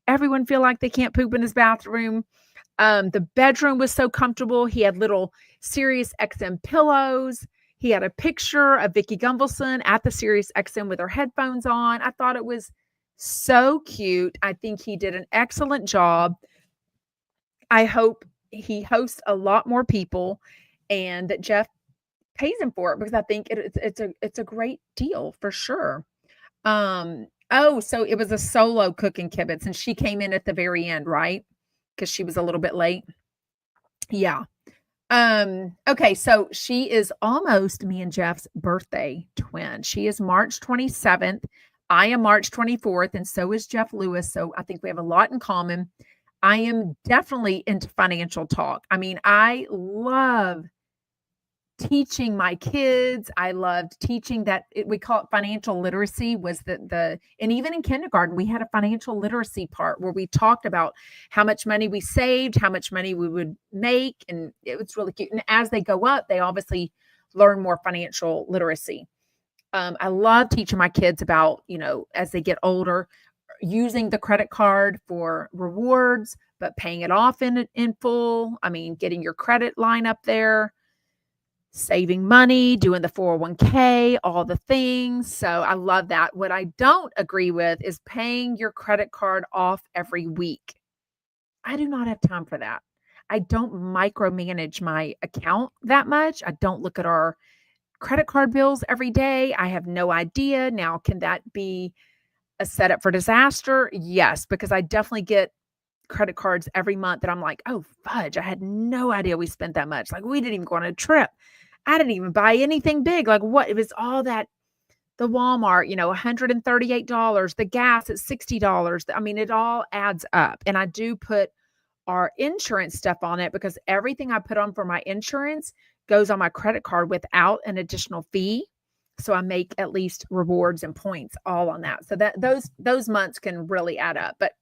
everyone feel like they can't poop in his bathroom. The bedroom was so comfortable. He had little Sirius XM pillows. He had a picture of Vicki Gunvalson at the Sirius XM with her headphones on. I thought it was so cute. I think he did an excellent job. I hope he hosts a lot more people and that Jeff pays him for it because I think it's a great deal for sure. Oh, so it was a solo Cooking Kibitz and she came in at the very end, right? Because she was a little bit late. Yeah. Okay, so she is almost me and Jeff's birthday twin. She is March 27th. I am March 24th, and so is Jeff Lewis. So I think we have a lot in common. I am definitely into financial talk. I mean, I love teaching my kids. I loved teaching that we call it financial literacy was and even in kindergarten, we had a financial literacy part where we talked about how much money we saved, how much money we would make. And it was really cute. And as they go up, they obviously learn more financial literacy. I love teaching my kids about, as they get older, using the credit card for rewards, but paying it off in full. I mean, getting your credit line up there. Saving money, doing the 401k, all the things. So I love that. What I don't agree with is paying your credit card off every week. I do not have time for that. I don't micromanage my account that much. I don't look at our credit card bills every day. I have no idea. Now, can that be a setup for disaster? Yes, because I definitely get credit cards every month that I'm like, oh, fudge, I had no idea we spent that much. Like, we didn't even go on a trip. I didn't even buy anything big. Like, what? It was all that, the Walmart, $138, the gas at $60. I mean, it all adds up. And I do put our insurance stuff on it because everything I put on for my insurance goes on my credit card without an additional fee. So I make at least rewards and points all on that. So that those months can really add up. But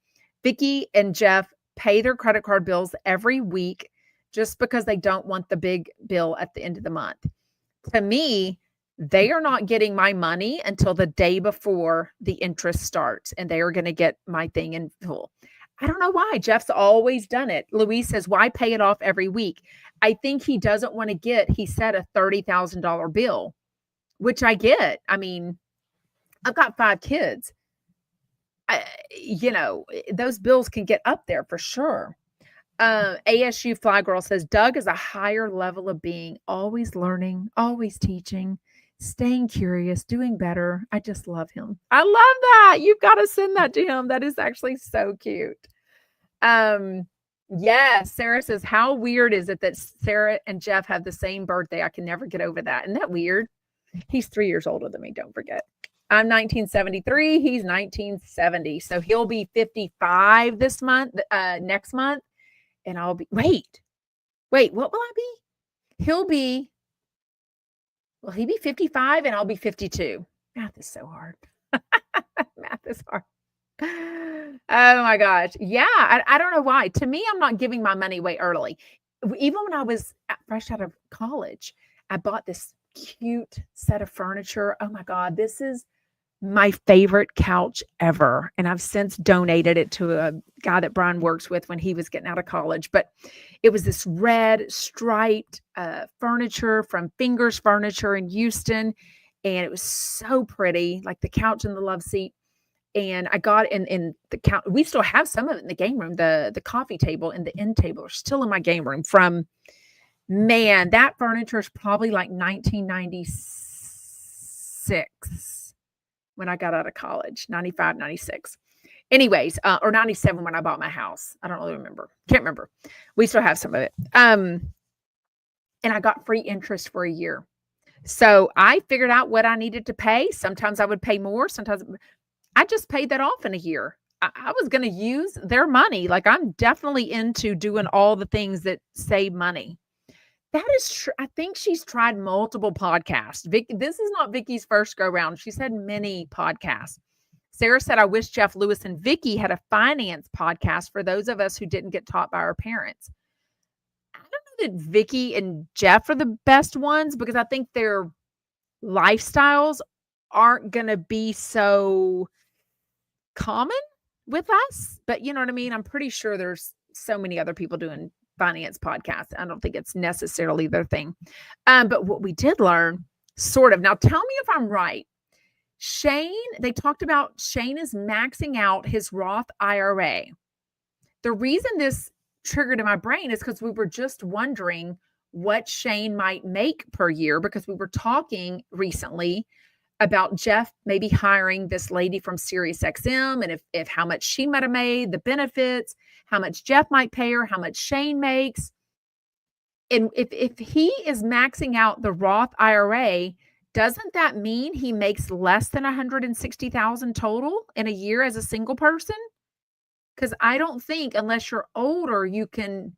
Vicki and Jeff pay their credit card bills every week just because they don't want the big bill at the end of the month. To me, they are not getting my money until the day before the interest starts, and they are going to get my thing in full. I don't know why. Jeff's always done it. Louise says, why pay it off every week? I think he doesn't want to get, he said, a $30,000 bill, which I get. I mean, I've got 5 kids. Those bills can get up there for sure. ASU Fly Girl says, Doug is a higher level of being, always learning, always teaching, staying curious, doing better. I just love him. I love that. You've got to send that to him. That is actually so cute. Yes, Sarah says, how weird is it that Sarah and Jeff have the same birthday? I can never get over that. Isn't that weird? He's 3 years older than me, don't forget. I'm 1973. He's 1970. So he'll be 55 this month, next month. And I'll be, wait, what will I be? Will he be 55 and I'll be 52? Math is so hard. Math is hard. Oh my gosh. Yeah. I don't know why. To me, I'm not giving my money away early. Even when I was fresh out of college, I bought this cute set of furniture. Oh my God. This is my favorite couch ever. And I've since donated it to a guy that Brynn works with when he was getting out of college. But it was this red striped furniture from Fingers Furniture in Houston. And it was so pretty, like the couch and the love seat. And I got in the couch. We still have some of it in the game room. The coffee table and the end table are still in my game room from, man, that furniture is probably like 1996 when I got out of college, 95, 96. Anyways, or 97 when I bought my house. I don't really remember. Can't remember. We still have some of it. And I got free interest for a year. So I figured out what I needed to pay. Sometimes I would pay more. Sometimes I just paid that off in a year. I was going to use their money. Like, I'm definitely into doing all the things that save money. That is true. I think she's tried multiple podcasts. This is not Vicki's first go round. She's had many podcasts. Sarah said, I wish Jeff Lewis and Vicki had a finance podcast for those of us who didn't get taught by our parents. I don't know that Vicki and Jeff are the best ones because I think their lifestyles aren't going to be so common with us. But you know what I mean? I'm pretty sure there's so many other people doing finance podcasts. I don't think it's necessarily their thing. But what we did learn, sort of, now tell me if I'm right. They talked about Shane is maxing out his Roth IRA. The reason this triggered in my brain is because we were just wondering what Shane might make per year, because we were talking recently about Jeff maybe hiring this lady from SiriusXM, and if how much she might have made, the benefits, how much Jeff might pay her, how much Shane makes. And if he is maxing out the Roth IRA, doesn't that mean he makes less than $160,000 total in a year as a single person? Because I don't think, unless you're older, you can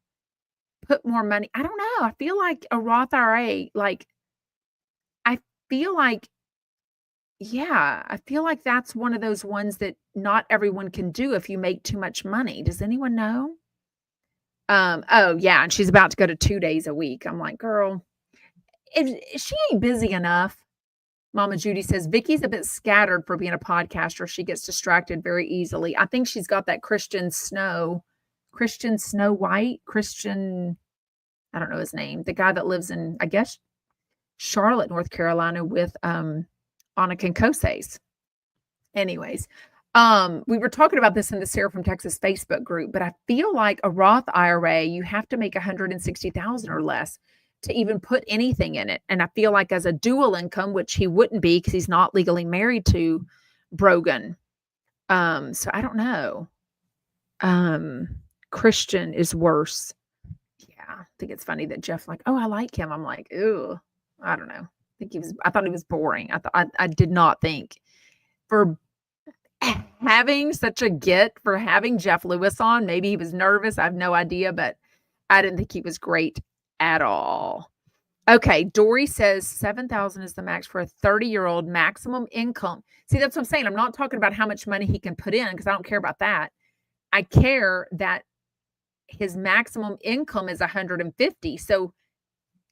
put more money. I don't know. I feel like a Roth IRA, I feel like that's one of those ones that not everyone can do if you make too much money. Does anyone know? Oh yeah. And she's about to go to 2 days a week. I'm like, girl, if she ain't busy enough. Mama Judy says, Vicki's a bit scattered for being a podcaster. She gets distracted very easily. I think she's got that Christian Snow White, I don't know his name. The guy that lives in, I guess, Charlotte, North Carolina with, Anna Kinkoses. Anyways, we were talking about this in the Sarah from Texas Facebook group, but I feel like a Roth IRA, you have to make $160,000 or less to even put anything in it. And I feel like as a dual income, which he wouldn't be because he's not legally married to Brogan. So I don't know. Christian is worse. Yeah, I think it's funny that Jeff like, oh, I like him. I'm like, ew, I don't know. I thought he was boring. I did not think for having such a get for having Jeff Lewis on. Maybe he was nervous. I have no idea, but I didn't think he was great at all. Okay, Dory says 7,000 is the max for a 30-year-old maximum income. See, that's what I'm saying. I'm not talking about how much money he can put in because I don't care about that. I care that his maximum income is 150. So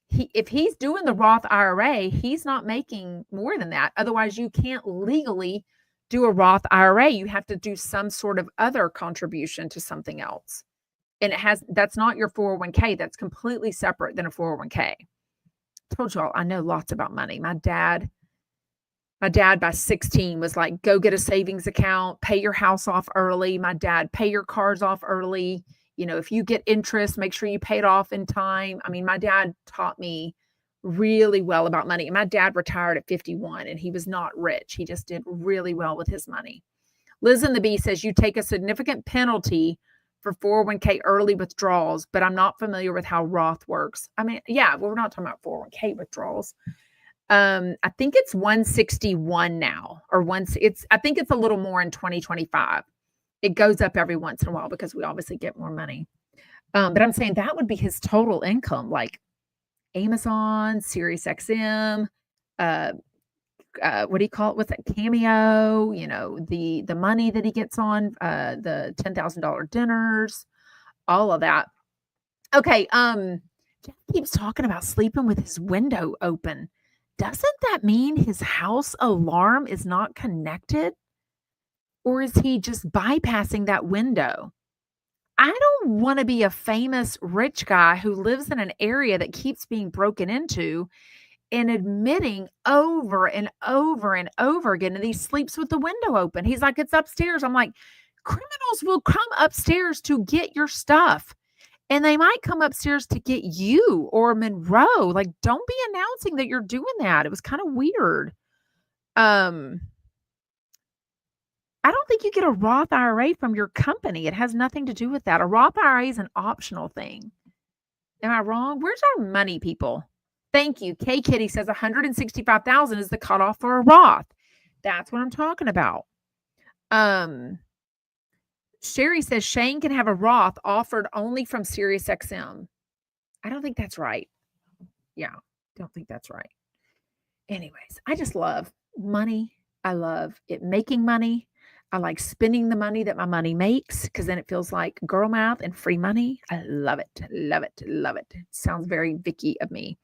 if he's doing the Roth IRA, he's not making more than that. Otherwise, you can't legally do a Roth IRA. You have to do some sort of other contribution to something else. And that's not your 401k. That's completely separate than a 401k. Told y'all I know lots about money. My dad by 16 was like, go get a savings account, pay your house off early. My dad, pay your cars off early. You know, if you get interest, make sure you pay it off in time. I mean, my dad taught me really well about money. And my dad retired at 51 and he was not rich. He just did really well with his money. Liz in the Bee says you take a significant penalty for 401k early withdrawals, but I'm not familiar with how Roth works. I mean, yeah, we're not talking about 401k withdrawals. I think it's 161 now, or I think it's a little more in 2025. It goes up every once in a while because we obviously get more money. But I'm saying that would be his total income, like Amazon, SiriusXM, what do you call it? What's that? Cameo, you know, the money that he gets on, the $10,000 dinners, all of that. Okay. Jeff keeps talking about sleeping with his window open. Doesn't that mean his house alarm is not connected? Or is he just bypassing that window? I don't want to be a famous rich guy who lives in an area that keeps being broken into and admitting over and over and over again that he sleeps with the window open. He's like, it's upstairs. I'm like, criminals will come upstairs to get your stuff. And they might come upstairs to get you or Monroe. Like, don't be announcing that you're doing that. It was kind of weird. I don't think you get a Roth IRA from your company. It has nothing to do with that. A Roth IRA is an optional thing. Am I wrong? Where's our money, people? Thank you. K Kitty says 165,000 is the cutoff for a Roth. That's what I'm talking about. Sherry says Shane can have a Roth offered only from SiriusXM. I don't think that's right. Yeah, don't think that's right. Anyways, I just love money. I love it making money. I like spending the money that my money makes because then it feels like girl math and free money. I love it. Love it. Love it. Sounds very Vicki of me.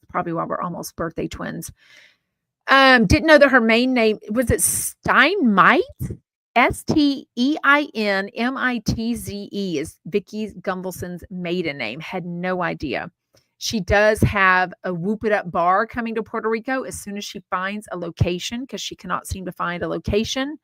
Probably why we're almost birthday twins. Didn't know that her main name was it Steinmitze? Steinmitze is Vicki Gunvalson's maiden name. Had no idea. She does have a Whoop It Up bar coming to Puerto Rico as soon as she finds a location because she cannot seem to find a location.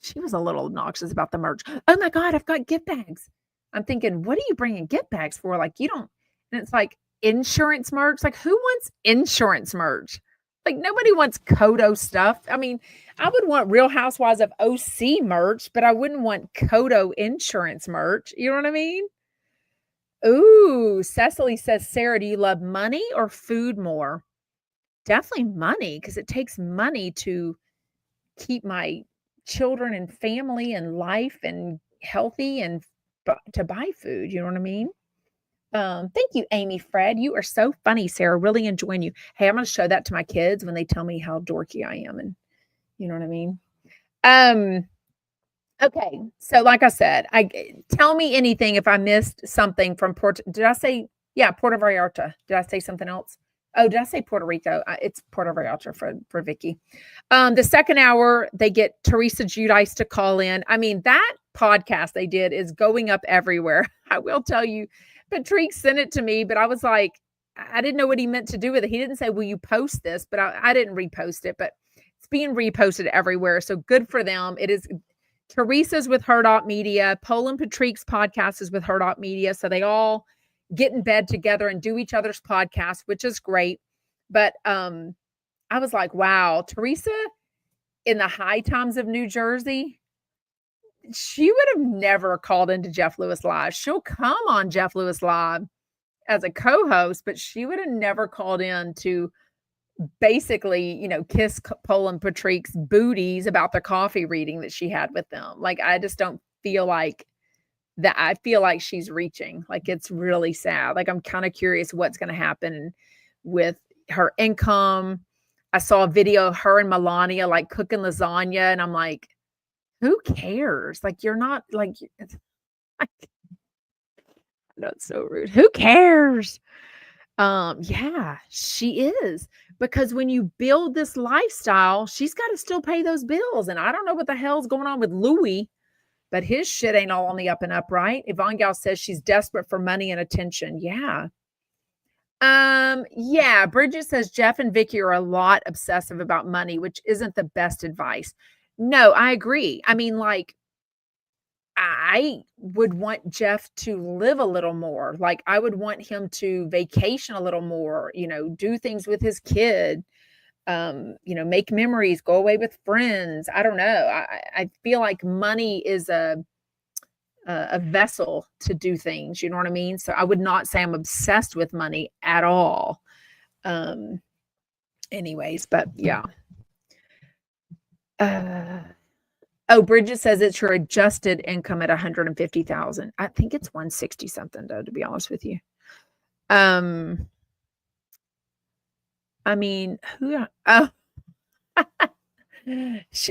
She was a little obnoxious about the merch. Oh my God, I've got gift bags. I'm thinking, what are you bringing gift bags for? Like, you don't, and it's like insurance merch. Like, who wants insurance merch? Like, nobody wants Kodo stuff. I mean, I would want Real Housewives of OC merch, but I wouldn't want Kodo insurance merch. You know what I mean? Ooh, Cecily says, Sarah, do you love money or food more? Definitely money, because it takes money to keep my children and family and life and healthy and to buy food. You know what I mean? Thank you, Amy Fred. You are so funny, Sarah. Really enjoying you. Hey, I'm going to show that to my kids when they tell me how dorky I am. And you know what I mean? Okay. So like I said, tell me anything if I missed something from did I say, Puerto Vallarta. Did I say something else? Oh, did I say Puerto Rico? It's Puerto Vallarta for Vicki. The second hour, they get Teresa Giudice to call in. I mean, that podcast they did is going up everywhere. I will tell you, Patrick sent it to me, but I was like, I didn't know what he meant to do with it. He didn't say, will you post this? But I didn't repost it, but it's being reposted everywhere. So good for them. It is Teresa's with RHONY Media. Poland Patrick's podcast is with RHONY Media. So they all get in bed together and do each other's podcasts, which is great. But I was like, wow, Teresa in the high times of New Jersey, she would have never called into Jeff Lewis Live. She'll come on Jeff Lewis Live as a co-host, but she would have never called in to basically, kiss Cole and Patrick's booties about the coffee reading that she had with them. Like, I just don't feel like that. I feel like she's reaching. Like, it's really sad. Like, I'm kind of curious what's going to happen with her income. I saw a video of her and Melania like cooking lasagna, and I'm like, who cares? Like, you're not like, I know it's so rude. Who cares? Yeah, she is. Because when you build this lifestyle, she's got to still pay those bills. And I don't know what the hell's going on with Louis, but his shit ain't all on the up and up, right? Yvonne Gal says she's desperate for money and attention. Yeah. Yeah, Bridget says Jeff and Vicki are a lot obsessive about money, which isn't the best advice. No, I agree. I mean, like, I would want Jeff to live a little more. Like, I would want him to vacation a little more, do things with his kid, make memories, go away with friends. I don't know. I feel like money is a vessel to do things. You know what I mean? So I would not say I'm obsessed with money at all. Anyways, but yeah. Bridget says it's your adjusted income at 150,000. I think it's 160 something though, to be honest with you. I mean,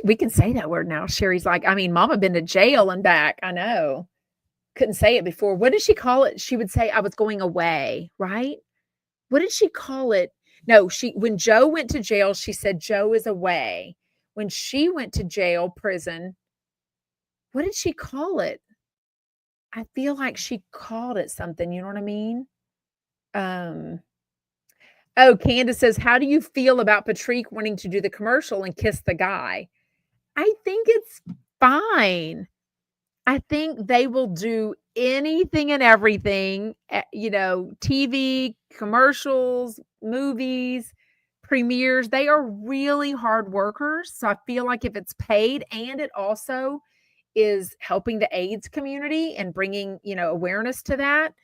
we can say that word now. Sherry's like, I mean, Mama been to jail and back. I know. Couldn't say it before. What did she call it? She would say, I was going away, right? What did she call it? No, when Joe went to jail, she said, Joe is away. When she went to jail, prison, what did she call it? I feel like she called it something. You know what I mean? Candace says, how do you feel about Patrick wanting to do the commercial and kiss the guy? I think it's fine. I think they will do anything and everything, TV, commercials, movies, premieres. They are really hard workers. So I feel like if it's paid, and it also is helping the AIDS community and bringing, awareness to that.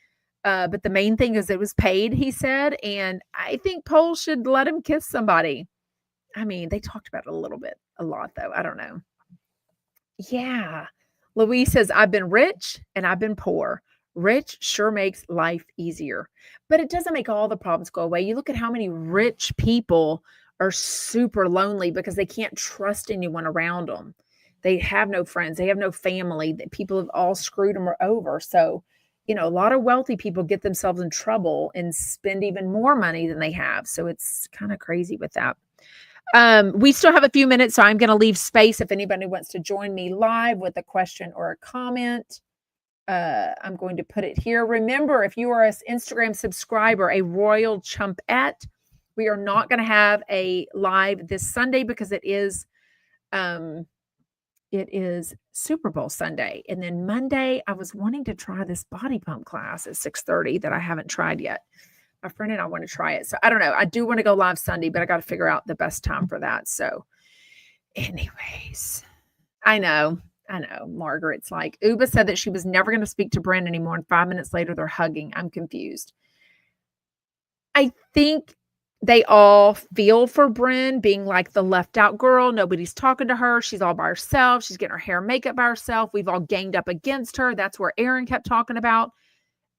But the main thing is it was paid, he said. And I think Paul should let him kiss somebody. I mean, they talked about it a lot though. I don't know. Yeah. Louise says, I've been rich and I've been poor. Rich sure makes life easier, but it doesn't make all the problems go away. You look at how many rich people are super lonely because they can't trust anyone around them. They have no friends. They have no family. That people have all screwed them over. So, a lot of wealthy people get themselves in trouble and spend even more money than they have. So it's kind of crazy with that. We still have a few minutes, so I'm going to leave space if anybody wants to join me live with a question or a comment. I'm going to put it here. Remember, if you are an Instagram subscriber, a Royal Chumpette, we are not going to have a live this Sunday because it is Super Bowl Sunday. And then Monday, I was wanting to try this body pump class at 6:30 that I haven't tried yet. My friend and I want to try it. So I don't know. I do want to go live Sunday, but I got to figure out the best time for that. So anyways, I know. Margaret's like, Ubah said that she was never going to speak to Brynn anymore. And 5 minutes later, they're hugging. I'm confused. I think they all feel for Brynn being like the left out girl. Nobody's talking to her. She's all by herself. She's getting her hair and makeup by herself. We've all ganged up against her. That's where Aaron kept talking about.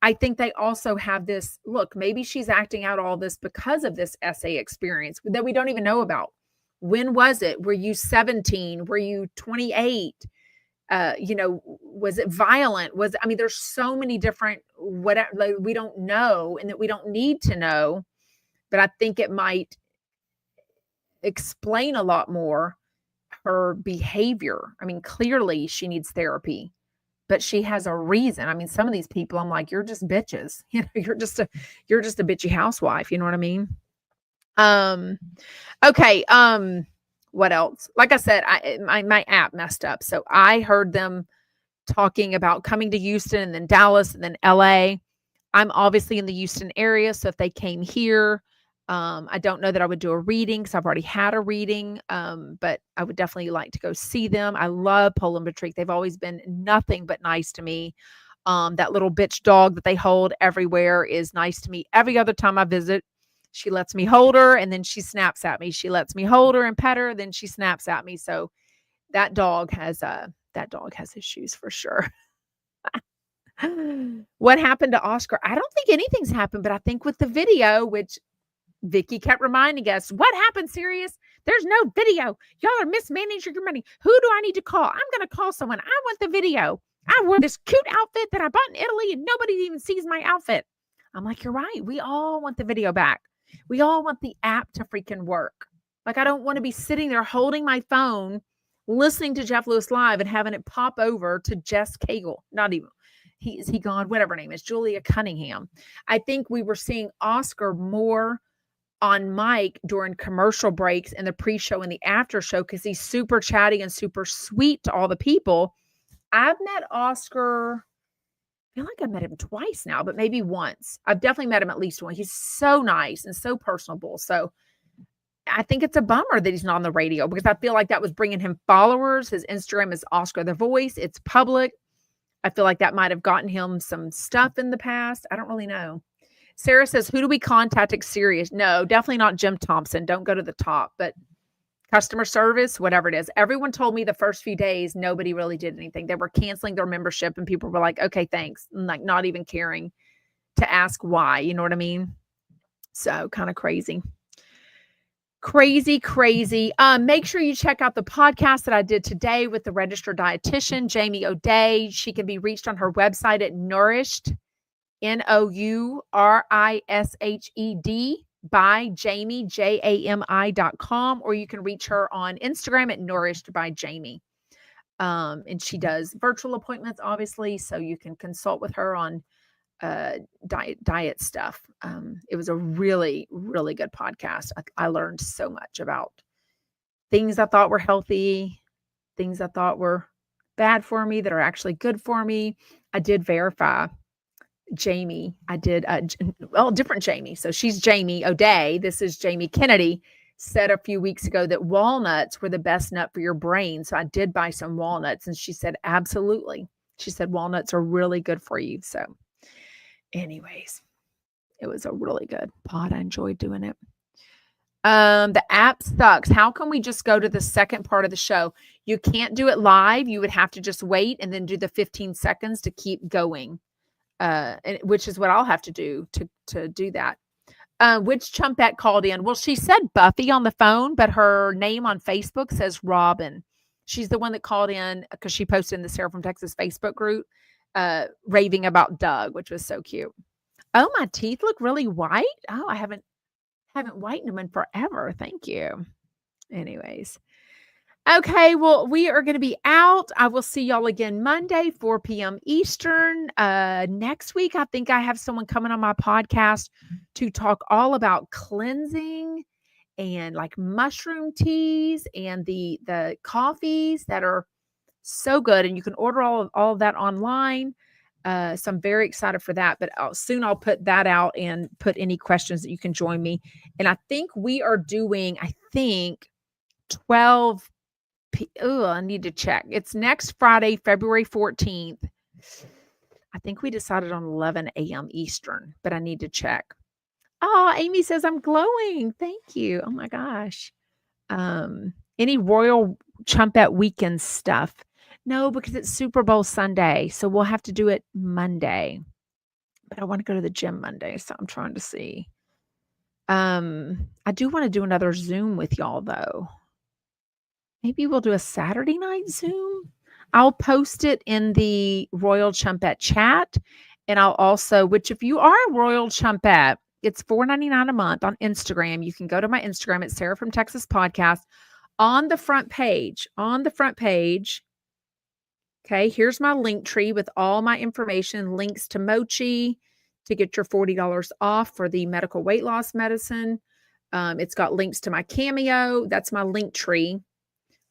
I think they also have this, look, maybe she's acting out all this because of this essay experience that we don't even know about. When was it? Were you 17? Were you 28? Was it violent? There's so many different, we don't know and that we don't need to know, but I think it might explain a lot more her behavior. Clearly she needs therapy. But she has a reason. Some of these people, I'm like, you're just bitches. You're just a bitchy housewife. You know what I mean? Okay. What else? Like I said, my app messed up. So I heard them talking about coming to Houston and then Dallas and then LA. I'm obviously in the Houston area, so if they came here, I don't know that I would do a reading because I've already had a reading, but I would definitely like to go see them. I love Pole and Patrick. They've always been nothing but nice to me. That little bitch dog that they hold everywhere is nice to me. Every other time I visit, she lets me hold her and then she snaps at me. She lets me hold her and pet her, then she snaps at me. So that dog has issues for sure. What happened to Oscar? I don't think anything's happened, but I think with the video, which Vicki kept reminding us, what happened, Sirius? There's no video. Y'all are mismanaging your money. Who do I need to call? I'm going to call someone. I want the video. I wore this cute outfit that I bought in Italy and nobody even sees my outfit. I'm like, you're right. We all want the video back. We all want the app to freaking work. Like, I don't want to be sitting there holding my phone, listening to Jeff Lewis Live and having it pop over to Jess Cagle. Not even. Is he gone? Whatever her name is, Julia Cunningham. I think we were seeing Oscar more on mic during commercial breaks and the pre-show and the after show because he's super chatty and super sweet to all the people. I've met Oscar, I feel like I've met him twice now, but maybe once. I've definitely met him at least once. He's so nice and so personable. So I think it's a bummer that he's not on the radio because I feel like that was bringing him followers. His Instagram is Oscar the Voice. It's public. I feel like that might have gotten him some stuff in the past. I don't really know. Sarah says, who do we contact at Sirius? No, definitely not Jim Thompson. Don't go to the top, but customer service, whatever it is. Everyone told me the first few days, nobody really did anything. They were canceling their membership and people were like, okay, thanks. And like not even caring to ask why, you know what I mean? So kind of crazy. Crazy. Make sure you check out the podcast that I did today with the registered dietitian, Jamie O'Day. She can be reached on her website at Nourished, Nourished by Jamie, JAMI.com, or you can reach her on Instagram at Nourished by Jamie. And she does virtual appointments, obviously, so you can consult with her on diet stuff. It was a really, really good podcast. I learned so much about things I thought were healthy, things I thought were bad for me that are actually good for me. I did verify Jamie. I did, different Jamie. So she's Jamie O'Day. This is Jamie Kennedy. Said a few weeks ago that walnuts were the best nut for your brain. So I did buy some walnuts and she said, absolutely. She said, walnuts are really good for you. So anyways, it was a really good pod. I enjoyed doing it. The app sucks. How can we just go to the second part of the show? You can't do it live. You would have to just wait and then do the 15 seconds to keep going. Which is what I'll have to do to do that. Which chumpette called in? Well, she said Buffy on the phone, but her name on Facebook says Robin. She's the one that called in because she posted in the Sarah from Texas Facebook group, raving about Doug, which was so cute. Oh, my teeth look really white. Oh, I haven't whitened them in forever. Thank you. Anyways. Okay, well, we are going to be out. I will see y'all again Monday, 4 p.m. Eastern. Next week, I think I have someone coming on my podcast to talk all about cleansing and like mushroom teas and the coffees that are so good. And you can order all of that online. So I'm very excited for that. But soon I'll put that out and put any questions that you can join me. And I think we are doing, 12 I need to check. It's next Friday, February 14th. I think we decided on 11 a.m. Eastern, but I need to check. Oh, Amy says I'm glowing. Thank you. Oh my gosh. Any Royal Chumpette weekend stuff? No, because it's Super Bowl Sunday. So we'll have to do it Monday. But I want to go to the gym Monday. So I'm trying to see. I do want to do another Zoom with y'all though. Maybe we'll do a Saturday night Zoom. I'll post it in the Royal Chumpette chat. And I'll also, which if you are a Royal Chumpette, it's $4.99 a month on Instagram. You can go to my Instagram at Sarah from Texas Podcast. On the front page, okay, here's my link tree with all my information, links to Mochi to get your $40 off for the medical weight loss medicine. It's got links to my Cameo. That's my link tree.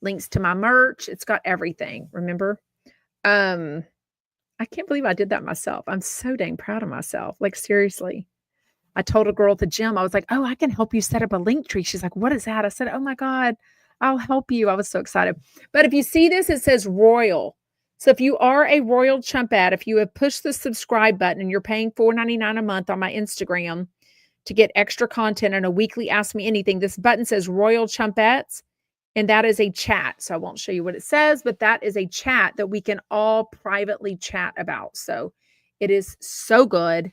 Links to my merch. It's got everything. Remember? I can't believe I did that myself. I'm so dang proud of myself. Like, seriously. I told a girl at the gym, I was like, "Oh, I can help you set up a link tree." She's like, "What is that?" I said, "Oh my God, I'll help you." I was so excited. But if you see this, it says Royal. So if you are a Royal Chumpette, if you have pushed the subscribe button and you're paying $4.99 a month on my Instagram to get extra content and a weekly Ask Me Anything, this button says Royal Chumpettes, and that is a chat. So I won't show you what it says, but that is a chat that we can all privately chat about. So it is so good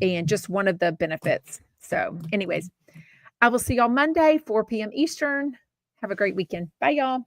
and just one of the benefits. So anyways, I will see y'all Monday, 4 p.m. Eastern. Have a great weekend. Bye, y'all.